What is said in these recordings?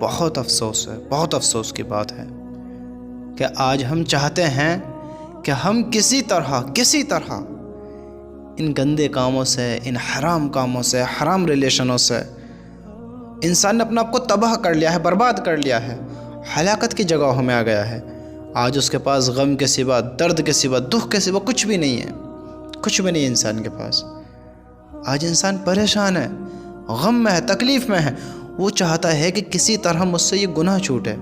بہت افسوس ہے، بہت افسوس کی بات ہے کہ آج ہم چاہتے ہیں کہ ہم کسی طرح ان گندے کاموں سے، ان حرام کاموں سے، حرام ریلیشنوں سے انسان نے اپنا آپ کو تباہ کر لیا ہے، برباد کر لیا ہے، ہلاکت کی جگہوں میں آ گیا ہے۔ آج اس کے پاس غم کے سوا، درد کے سوا، دکھ کے سوا کچھ بھی نہیں ہے، کچھ بھی نہیں ہے انسان کے پاس۔ آج انسان پریشان ہے، غم میں ہے، تکلیف میں ہے، وہ چاہتا ہے کہ کسی طرح مجھ سے یہ گناہ چھوٹے۔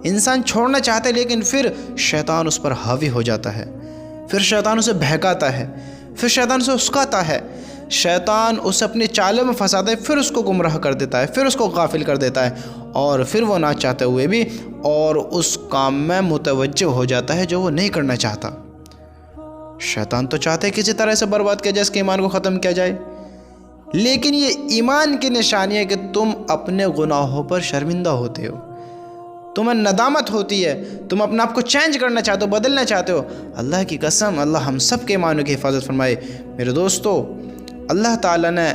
انسان چھوڑنا چاہتا ہے لیکن پھر شیطان اس پر حاوی ہو جاتا ہے، پھر شیطان اسے بہکاتا ہے، پھر شیطان اسے اسکاتا ہے، شیطان اسے اپنی چالوں میں پھنساتا ہے، پھر اس کو گمراہ کر دیتا ہے، پھر اس کو غافل کر دیتا ہے، اور پھر وہ نہ چاہتے ہوئے بھی اور اس کام میں متوجہ ہو جاتا ہے جو وہ نہیں کرنا چاہتا۔ شیطان تو چاہتا ہے کسی طرح سے برباد کیا جائے، اس کے ایمان کو ختم کیا جائے، لیکن یہ ایمان کی نشانی ہے کہ تم اپنے گناہوں پر شرمندہ ہوتے ہو، تمہیں ندامت ہوتی ہے، تم اپنے آپ کو چینج کرنا چاہتے ہو، بدلنا چاہتے ہو۔ اللہ کی قسم، اللہ ہم سب کے ایمانوں کی حفاظت فرمائے۔ میرے دوستو، اللہ تعالیٰ نے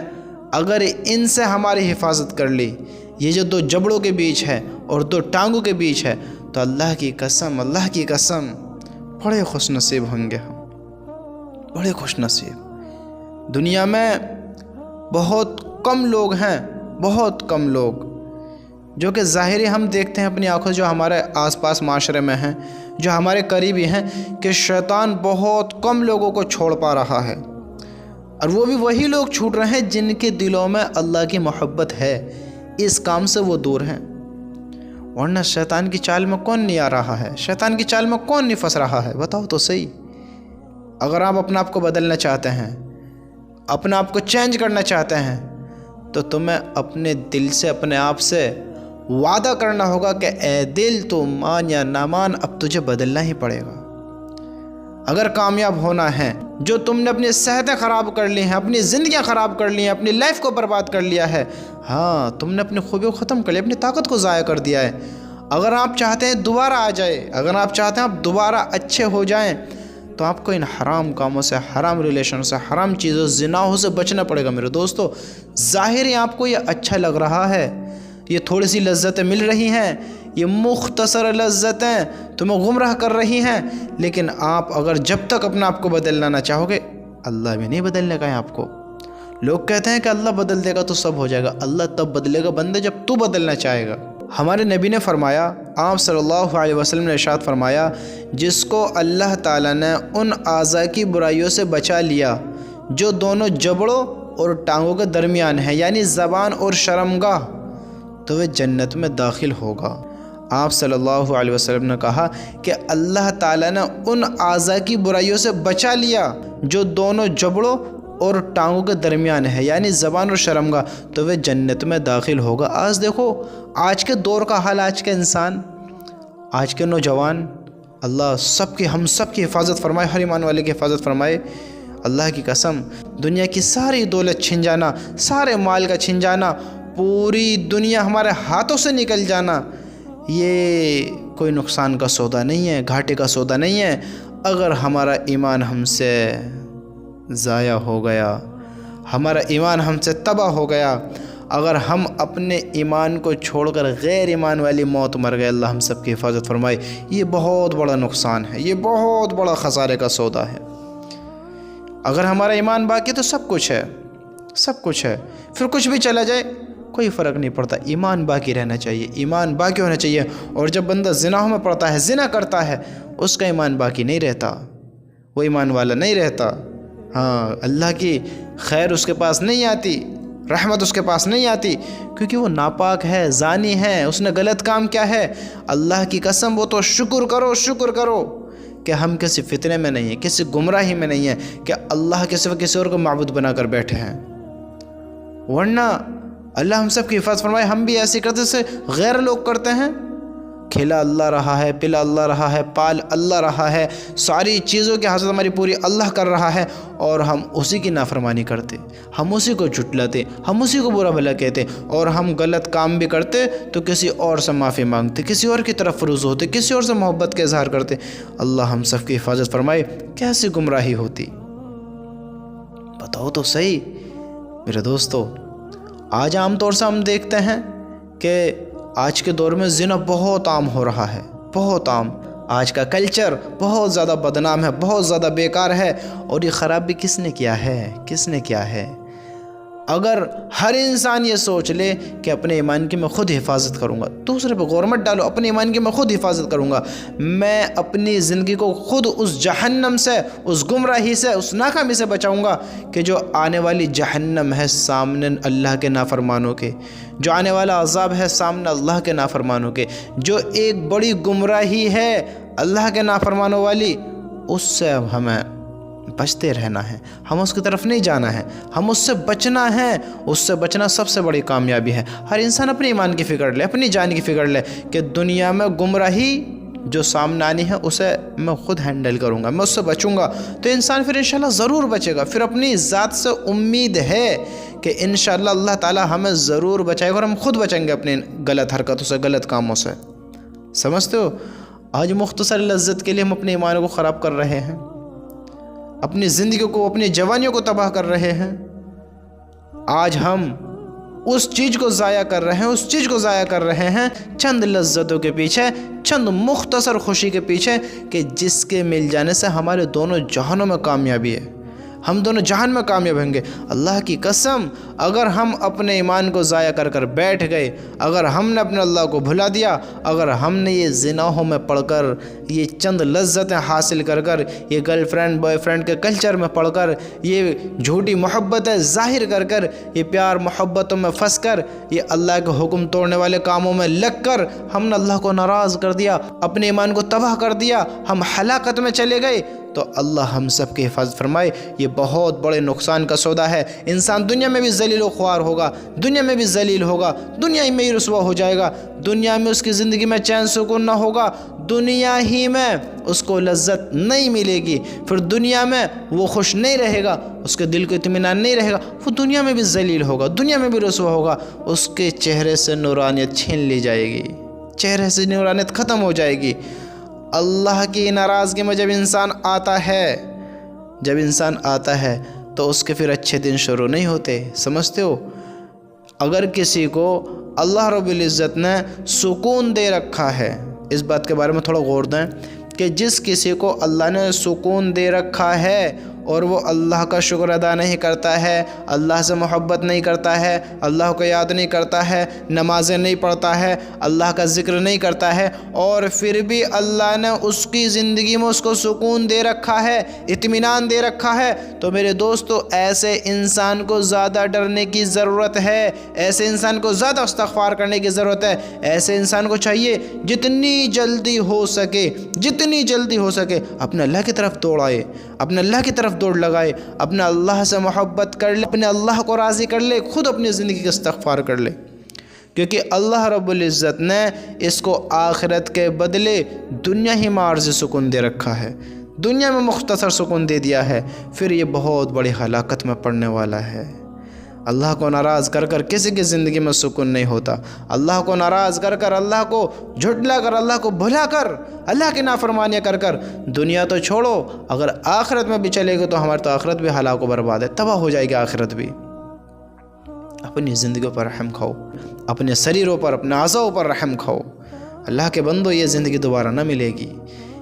اگر ان سے ہماری حفاظت کر لی، یہ جو دو جبڑوں کے بیچ ہے اور دو ٹانگوں کے بیچ ہے، تو اللہ کی قسم بڑے خوش نصیب ہوں گے ہم، بڑے خوش نصیب۔ دنیا میں بہت کم لوگ ہیں، بہت کم لوگ جو کہ ظاہری ہم دیکھتے ہیں اپنی آنکھوں، جو ہمارے آس پاس معاشرے میں ہیں، جو ہمارے قریبی ہیں، کہ شیطان بہت کم لوگوں کو چھوڑ پا رہا ہے، اور وہ بھی وہی لوگ چھوٹ رہے ہیں جن کے دلوں میں اللہ کی محبت ہے، اس کام سے وہ دور ہیں۔ ورنہ شیطان کی چال میں کون نہیں آ رہا ہے؟ شیطان کی چال میں کون نہیں پھنس رہا ہے؟ بتاؤ تو صحیح۔ اگر آپ اپنے آپ کو بدلنا چاہتے ہیں، اپنے آپ کو چینج کرنا چاہتے ہیں، تو تمہیں اپنے دل سے، اپنے آپ سے وعدہ کرنا ہوگا کہ اے دل تو مان یا نہ مان، اب تجھے بدلنا ہی پڑے گا۔ اگر کامیاب ہونا ہے، جو تم نے اپنی صحتیں خراب کر لی ہیں، اپنی زندگیاں خراب کر لی ہیں، اپنی لائف کو برباد کر لیا ہے، ہاں تم نے اپنی خوبیوں کو ختم کر لیا، اپنی طاقت کو ضائع کر دیا ہے۔ اگر آپ چاہتے ہیں دوبارہ آ جائے، اگر آپ چاہتے ہیں آپ دوبارہ اچھے ہو جائیں، تو آپ کو ان حرام کاموں سے، حرام ریلیشن سے، حرام چیزوں، زناؤں سے بچنا پڑے گا۔ میرے دوستو، ظاہری آپ کو یہ اچھا لگ رہا ہے، یہ تھوڑی سی لذتیں مل رہی ہیں، یہ مختصر لذتیں تمہیں گمراہ کر رہی ہیں، لیکن آپ اگر جب تک اپنا آپ کو بدلنا نہ چاہو گے، اللہ بھی نہیں بدلنے کا ہے آپ کو۔ لوگ کہتے ہیں کہ اللہ بدل دے گا تو سب ہو جائے گا، اللہ تب بدلے گا بندے جب تو بدلنا چاہے گا۔ ہمارے نبی نے فرمایا، آپ صلی اللہ علیہ وسلم نے ارشاد فرمایا، جس کو اللہ تعالیٰ نے ان اعضاء کی برائیوں سے بچا لیا جو دونوں جبڑوں اور ٹانگوں کے درمیان ہیں، یعنی زبان اور شرمگاہ، تو وہ جنت میں داخل ہوگا۔ آپ صلی اللہ علیہ وسلم نے کہا کہ اللہ تعالیٰ نے ان اعضاء کی برائیوں سے بچا لیا جو دونوں جبڑوں اور ٹانگوں کے درمیان ہے، یعنی زبان اور شرمگاہ، تو وہ جنت میں داخل ہوگا۔ آج دیکھو، آج کے دور کا حال، آج کے انسان، آج کے نوجوان، اللہ ہم سب کی حفاظت فرمائے، ہر ایمان والے کی حفاظت فرمائے۔ اللہ کی قسم، دنیا کی ساری دولت چھن جانا، سارے مال کا چھن جانا، پوری دنیا ہمارے ہاتھوں سے نکل جانا، یہ کوئی نقصان کا سودا نہیں ہے، گھاٹے کا سودا نہیں ہے، اگر ہمارا ایمان ہم سے ضائع ہو گیا، ہمارا ایمان ہم سے تباہ ہو گیا، اگر ہم اپنے ایمان کو چھوڑ کر غیر ایمان والی موت مر گئے، اللہ ہم سب کی حفاظت فرمائے۔ یہ بہت بڑا نقصان ہے، یہ بہت بڑا خسارے کا سودا ہے۔ اگر ہمارا ایمان باقی تو سب کچھ ہے، سب کچھ ہے، پھر کچھ بھی چلا جائے کوئی فرق نہیں پڑتا، ایمان باقی رہنا چاہیے، ایمان باقی ہونا چاہیے۔ اور جب بندہ زناؤں میں پڑتا ہے، زنا کرتا ہے، اس کا ایمان باقی نہیں رہتا، وہ ایمان والا نہیں رہتا۔ ہاں، اللہ کی خیر اس کے پاس نہیں آتی، رحمت اس کے پاس نہیں آتی، کیونکہ وہ ناپاک ہے، زانی ہے، اس نے غلط کام کیا ہے۔ اللہ کی قسم، وہ تو شکر کرو کہ ہم کسی فتنے میں نہیں ہیں، کسی گمراہی میں نہیں ہیں کہ اللہ کے سوا کسی اور کو معبود بنا کر بیٹھے ہیں، ورنہ اللہ ہم سب کی حفاظت فرمائے۔ ہم بھی ایسے کرتے سے غیر لوگ کرتے ہیں، کھلا اللہ رہا ہے، پلا اللہ رہا ہے، پال اللہ رہا ہے، ساری چیزوں کی حاصل ہماری پوری اللہ کر رہا ہے، اور ہم اسی کی نافرمانی کرتے، ہم اسی کو جھٹلاتے، ہم اسی کو برا بھلا کہتے، اور ہم غلط کام بھی کرتے تو کسی اور سے معافی مانگتے، کسی اور کی طرف رجوع ہوتے، کسی اور سے محبت کا اظہار کرتے۔ اللہ ہم سب کی حفاظت فرمائے۔ کیسی گمراہی ہوتی، بتاؤ تو صحیح۔ میرے دوستو، آج عام طور سے ہم دیکھتے ہیں کہ آج کے دور میں زنا بہت عام ہو رہا ہے، بہت عام۔ آج کا کلچر بہت زیادہ بدنام ہے، بہت زیادہ بیکار ہے، اور یہ خرابی کس نے کیا ہے؟ کس نے کیا ہے؟ اگر ہر انسان یہ سوچ لے کہ اپنے ایمان کی میں خود حفاظت کروں گا، دوسرے پہ غور مت ڈالو، اپنے ایمان کی میں خود حفاظت کروں گا، میں اپنی زندگی کو خود اس جہنم سے، اس گمراہی سے، اس ناکامی سے بچاؤں گا کہ جو آنے والی جہنم ہے سامنے اللہ کے نافرمانوں کے، جو آنے والا عذاب ہے سامنے اللہ کے نافرمانوں کے، جو ایک بڑی گمراہی ہے اللہ کے نافرمانوں والی، اس سے اب ہمیں بچتے رہنا ہے، ہم اس کی طرف نہیں جانا ہے، ہم اس سے بچنا ہے۔ اس سے بچنا سب سے بڑی کامیابی ہے۔ ہر انسان اپنے ایمان کی فکر لے، اپنی جان کی فکر لے کہ دنیا میں گمراہی جو سامنے آنی ہے اسے میں خود ہینڈل کروں گا، میں اس سے بچوں گا، تو انسان پھر انشاءاللہ ضرور بچے گا۔ پھر اپنی ذات سے امید ہے کہ انشاءاللہ اللہ تعالی ہمیں ضرور بچائے گا، اور ہم خود بچیں گے اپنی غلط حرکتوں سے، غلط کاموں سے۔ سمجھتے ہو؟ آج مختصر لذت کے لیے ہم اپنے ایمان کو خراب کر رہے ہیں، اپنی زندگی کو، اپنی جوانیوں کو تباہ کر رہے ہیں۔ آج ہم اس چیز کو ضائع کر رہے ہیں، اس چیز کو ضائع کر رہے ہیں چند لذتوں کے پیچھے، چند مختصر خوشی کے پیچھے، کہ جس کے مل جانے سے ہمارے دونوں جہانوں میں کامیابی ہے، ہم دونوں جہان میں کامیاب ہوں گے۔ اللہ کی قسم، اگر ہم اپنے ایمان کو ضائع کر کر بیٹھ گئے، اگر ہم نے اپنے اللہ کو بھلا دیا، اگر ہم نے یہ زناحوں میں پڑھ کر، یہ چند لذتیں حاصل کر کر، یہ گرل فرینڈ بوائے فرینڈ کے کلچر میں پڑھ کر، یہ جھوٹی محبتیں ظاہر کر کر، یہ پیار محبتوں میں پھنس کر، یہ اللہ کے حکم توڑنے والے کاموں میں لگ کر، ہم نے اللہ کو ناراض کر دیا، اپنے ایمان کو تباہ کر دیا، ہم ہلاکت میں چلے گئے، تو اللہ ہم سب کی حفاظت فرمائے۔ یہ بہت بڑے نقصان کا سودا ہے۔ انسان دنیا میں بھی ذلیل و خوار ہوگا، دنیا میں بھی ذلیل ہوگا، دنیا ہی میں ہی رسوا ہو جائے گا، دنیا میں اس کی زندگی میں چین سکون نہ ہوگا، دنیا ہی میں اس کو لذت نہیں ملے گی، پھر دنیا میں وہ خوش نہیں رہے گا، اس کے دل کو اطمینان نہیں رہے گا، وہ دنیا میں بھی ذلیل ہوگا، دنیا میں بھی رسوا ہوگا، اس کے چہرے سے نورانیت چھین لی جائے گی، چہرے سے نورانیت ختم ہو جائے گی۔ اللہ کی ناراضگی میں جب انسان آتا ہے تو اس کے پھر اچھے دن شروع نہیں ہوتے۔ سمجھتے ہو؟ اگر کسی کو اللہ رب العزت نے سکون دے رکھا ہے، اس بات کے بارے میں تھوڑا غور دیں کہ جس کسی کو اللہ نے سکون دے رکھا ہے اور وہ اللہ کا شکر ادا نہیں کرتا ہے، اللہ سے محبت نہیں کرتا ہے، اللہ کو یاد نہیں کرتا ہے، نمازیں نہیں پڑھتا ہے، اللہ کا ذکر نہیں کرتا ہے، اور پھر بھی اللہ نے اس کی زندگی میں اس کو سکون دے رکھا ہے، اطمینان دے رکھا ہے، تو میرے دوستو ایسے انسان کو زیادہ ڈرنے کی ضرورت ہے، ایسے انسان کو زیادہ استغفار کرنے کی ضرورت ہے۔ ایسے انسان کو چاہیے جتنی جلدی ہو سکے اپنے اللہ کی طرف دوڑ آئے، اپنے اللہ کی طرف دوڑ لگائے، اپنے اللہ سے محبت کر لے، اپنے اللہ کو راضی کر لے، خود اپنی زندگی کا استغفار کر لے، کیونکہ اللہ رب العزت نے اس کو آخرت کے بدلے دنیا ہی میں عارضی سکون دے رکھا ہے، دنیا میں مختصر سکون دے دیا ہے، پھر یہ بہت بڑی ہلاکت میں پڑنے والا ہے۔ اللہ کو ناراض کر کر کسی کی زندگی میں سکون نہیں ہوتا، اللہ کو ناراض کر کر، اللہ کو جھٹلا کر، اللہ کو بھلا کر، اللہ کی نافرمانیاں کر کر، دنیا تو چھوڑو، اگر آخرت میں بھی چلے گے تو ہماری تو آخرت بھی ہلاک و برباد ہے، تباہ ہو جائے گی آخرت بھی۔ اپنی زندگیوں پر رحم کھاؤ، اپنے شریروں پر، اپنے اعضاؤں پر رحم کھاؤ۔ اللہ کے بندو، یہ زندگی دوبارہ نہ ملے گی۔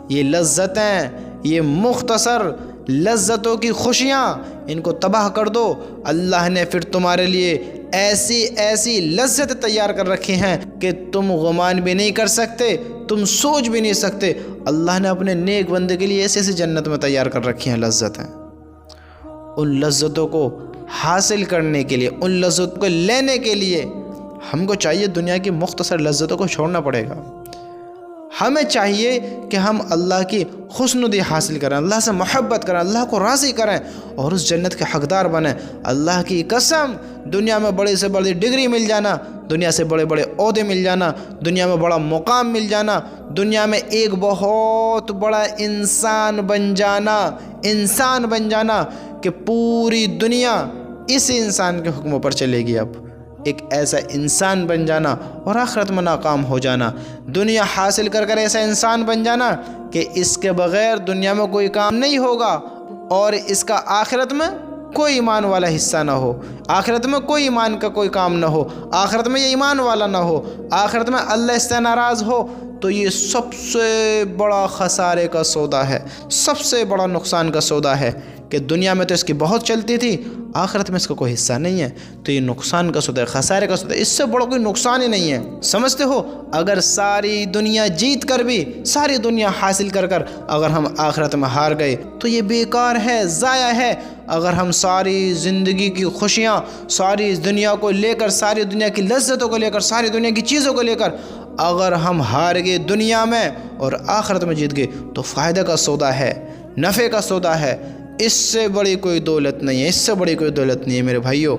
یہ لذتیں، یہ مختصر لذتوں کی خوشیاں، ان کو تباہ کر دو۔ اللہ نے پھر تمہارے لیے ایسی لذت تیار کر رکھی ہیں کہ تم گمان بھی نہیں کر سکتے، تم سوچ بھی نہیں سکتے۔ اللہ نے اپنے نیک بندے کے لیے ایسی جنت میں تیار کر رکھی ہیں لذتیں۔ ان لذتوں کو حاصل کرنے کے لیے، ان لذتوں کو لینے کے لیے ہم کو چاہیے دنیا کی مختصر لذتوں کو چھوڑنا پڑے گا۔ ہمیں چاہیے کہ ہم اللہ کی خوشنودی حاصل کریں، اللہ سے محبت کریں، اللہ کو راضی کریں اور اس جنت کے حقدار بنیں۔ اللہ کی قسم، دنیا میں بڑی سے بڑی ڈگری مل جانا، دنیا سے بڑے بڑے عہدے مل جانا، دنیا میں بڑا مقام مل جانا، دنیا میں ایک بہت بڑا انسان بن جانا کہ پوری دنیا اسی انسان کے حکموں پر چلے گی، اب ایک ایسا انسان بن جانا اور آخرت میں ناکام ہو جانا، دنیا حاصل کر کر ایسا انسان بن جانا کہ اس کے بغیر دنیا میں کوئی کام نہیں ہوگا اور اس کا آخرت میں کوئی ایمان والا حصہ نہ ہو، آخرت میں کوئی ایمان کا کوئی کام نہ ہو، آخرت میں یہ ایمان والا نہ ہو، آخرت میں اللہ اس سے ناراض ہو، تو یہ سب سے بڑا خسارے کا سودا ہے، سب سے بڑا نقصان کا سودا ہے کہ دنیا میں تو اس کی بہت چلتی تھی، آخرت میں اس کا کوئی حصہ نہیں ہے، تو یہ نقصان کا سودا ہے، خسارے کا سودا ہے، اس سے بڑا کوئی نقصان ہی نہیں ہے۔ سمجھتے ہو، اگر ساری دنیا جیت کر بھی، ساری دنیا حاصل کر اگر ہم آخرت میں ہار گئے تو یہ بیکار ہے، ضائع ہے۔ اگر ہم ساری زندگی کی خوشیاں، ساری دنیا کو لے کر، ساری دنیا کی لذتوں کو لے کر، ساری دنیا کی چیزوں کو لے کر اگر ہم ہار گئے دنیا میں اور آخرت میں جیت گئے تو فائدہ کا سودا ہے، نفع کا سودا ہے، اس سے بڑی کوئی دولت نہیں ہے، اس سے بڑی کوئی دولت نہیں ہے میرے بھائیوں۔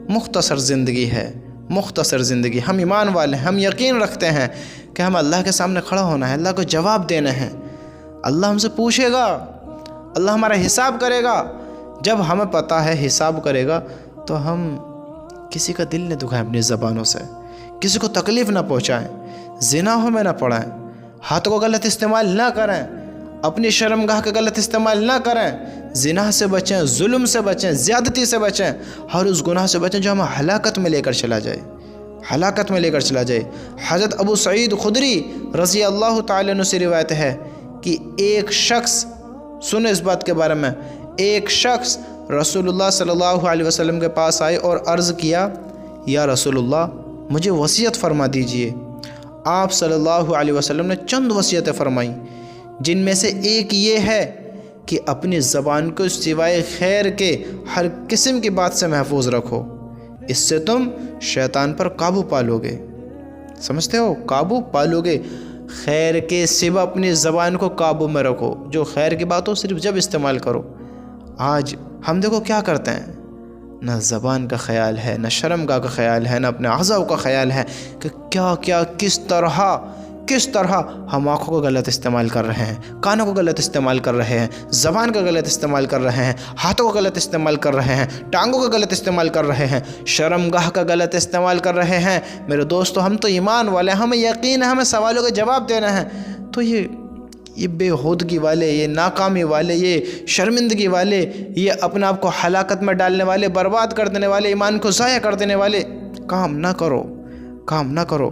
مختصر زندگی ہے، مختصر زندگی۔ ہم ایمان والے ہیں، ہم یقین رکھتے ہیں کہ ہم اللہ کے سامنے کھڑا ہونا ہے، اللہ کو جواب دینا ہے، اللہ ہم سے پوچھے گا، اللہ ہمارا حساب کرے گا۔ جب ہمیں پتہ ہے حساب کرے گا تو ہم کسی کا دل نہ دکھائیں اپنی زبانوں سے، کسی کو تکلیف نہ پہنچائیں، زناحوں میں نہ پڑیں، ہاتھوں کو غلط استعمال نہ کریں، اپنی شرمگاہ کا غلط استعمال نہ کریں، زنا سے بچیں، ظلم سے بچیں، زیادتی سے بچیں، ہر اس گناہ سے بچیں جو ہمیں ہلاکت میں لے کر چلا جائے، ہلاکت میں لے کر چلا جائے۔ حضرت ابو سعید خدری رضی اللہ تعالیٰ عنہ سے روایت ہے کہ ایک شخص، سنیں اس بات کے بارے میں، ایک شخص رسول اللہ صلی اللہ علیہ وسلم کے پاس آئے اور عرض کیا، یا رسول اللہ مجھے وصیت فرما دیجئے۔ آپ صلی اللہ علیہ وسلم نے چند وصیتیں فرمائیں، جن میں سے ایک یہ ہے کہ اپنی زبان کو سوائے خیر کے ہر قسم کی بات سے محفوظ رکھو، اس سے تم شیطان پر قابو پالو گے۔ سمجھتے ہو، قابو پالو گے، خیر کے سوا اپنی زبان کو قابو میں رکھو، جو خیر کی بات ہو صرف جب استعمال کرو۔ آج ہم دیکھو کیا کرتے ہیں، نہ زبان کا خیال ہے، نہ شرمگاہ کا خیال ہے، نہ اپنے اعضاء کا خیال ہے کہ کیا کس طرح ہم آنکھوں کو غلط استعمال کر رہے ہیں، کانوں کو غلط استعمال کر رہے ہیں، زبان کا غلط استعمال کر رہے ہیں، ہاتھوں کو غلط استعمال کر رہے ہیں، ٹانگوں کا غلط استعمال کر رہے ہیں، شرمگاہ کا غلط استعمال کر رہے ہیں۔ میرے دوستو، ہم تو ایمان والے ہیں، ہمیں یقین ہے، ہمیں سوالوں کا جواب دینا ہے، تو یہ بے ہودگی والے، یہ ناکامی والے، یہ شرمندگی والے، یہ اپنے آپ کو ہلاکت میں ڈالنے والے، برباد کر دینے والے، ایمان کو ضائع کر دینے والے کام نہ کرو۔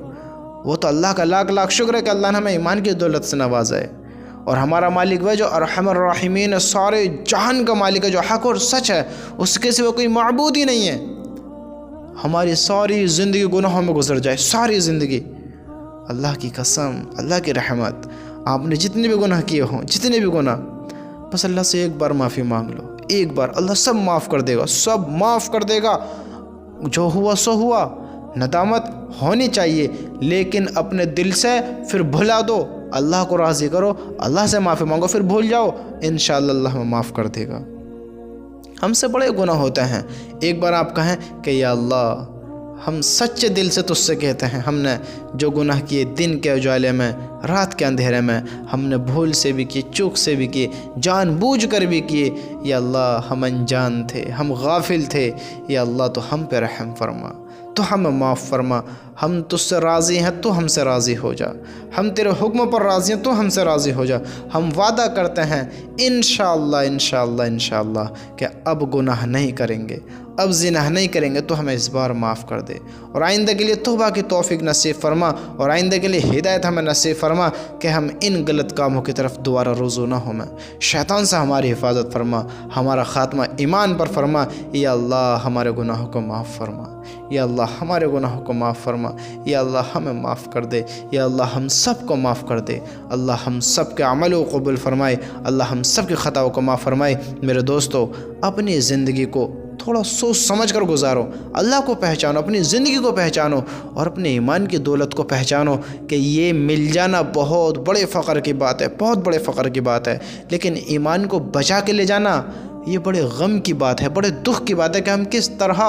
وہ تو اللہ کا لاکھ شکر ہے کہ اللہ نے ہمیں ایمان کی دولت سے نوازا ہے، اور ہمارا مالک وہ جو ارحم الراحمین، سارے جہان کا مالک ہے، جو حق اور سچ ہے، اس کے سوا کوئی معبود ہی نہیں ہے۔ ہماری ساری زندگی گناہوں میں گزر جائے، ساری زندگی، اللہ کی قسم، اللہ کی رحمت، آپ نے جتنے بھی گناہ کیے ہوں، جتنے بھی گناہ، بس اللہ سے ایک بار معافی مانگ لو، ایک بار، اللہ سب معاف کر دے گا، سب معاف کر دے گا۔ جو ہوا سو ہوا، ندامت ہونی چاہیے، لیکن اپنے دل سے پھر بھلا دو، اللہ کو راضی کرو، اللہ سے معافی مانگو، پھر بھول جاؤ، انشاءاللہ اللہ ہمیں معاف کر دے گا۔ ہم سے بڑے گناہ ہوتے ہیں، ایک بار آپ کہیں کہ یا اللہ، ہم سچے دل سے تجھ سے کہتے ہیں، ہم نے جو گناہ کیے دن کے اجالے میں، رات کے اندھیرے میں، ہم نے بھول سے بھی کیے، چوک سے بھی کیے، جان بوجھ کر بھی کیے، یا اللہ ہم انجان تھے، ہم غافل تھے، یا اللہ تو ہم پہ رحم فرما، تو ہمیں معاف فرما، ہم تجھ سے راضی ہیں تو ہم سے راضی ہو جا، ہم تیرے حکم پر راضی ہیں تو ہم سے راضی ہو جا۔ ہم وعدہ کرتے ہیں انشاءاللہ کہ اب گناہ نہیں کریں گے، اب زنا نہیں کریں گے، تو ہمیں اس بار معاف کر دے، اور آئندہ کے لیے توبہ کی توفیق نصیب فرما، اور آئندہ کے لیے ہدایت ہمیں نصیب فرما کہ ہم ان غلط کاموں کی طرف دوبارہ رجوع نہ ہوں۔ شیطان سے ہماری حفاظت فرما، ہمارا خاتمہ ایمان پر فرما، یا اللہ ہمارے گناہوں کو معاف فرما، یا اللہ ہمارے گناہوں کو معاف فرما، یا اللہ ہمیں معاف کر دے، یا اللہ ہم سب کو معاف کر دے، اللہ ہم سب کے عمل و قبول فرمائے، اللہ ہم سب کی خطاؤں کو معاف فرمائے۔ میرے دوستو، اپنی زندگی کو تھوڑا سوچ سمجھ کر گزارو، اللہ کو پہچانو، اپنی زندگی کو پہچانو، اور اپنے ایمان کی دولت کو پہچانو کہ یہ مل جانا بہت بڑے فخر کی بات ہے، بہت بڑے فخر کی بات ہے، لیکن ایمان کو بچا کے لے جانا یہ بڑے غم کی بات ہے، بڑے دکھ کی بات ہے کہ ہم کس طرح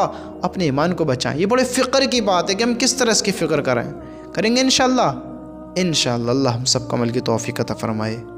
اپنے ایمان کو بچائیں، یہ بڑے فکر کی بات ہے کہ ہم کس طرح اس کی فکر کریں گے انشاءاللہ اللہ ہم سب کو عمل کی توفیق عطا فرمائے۔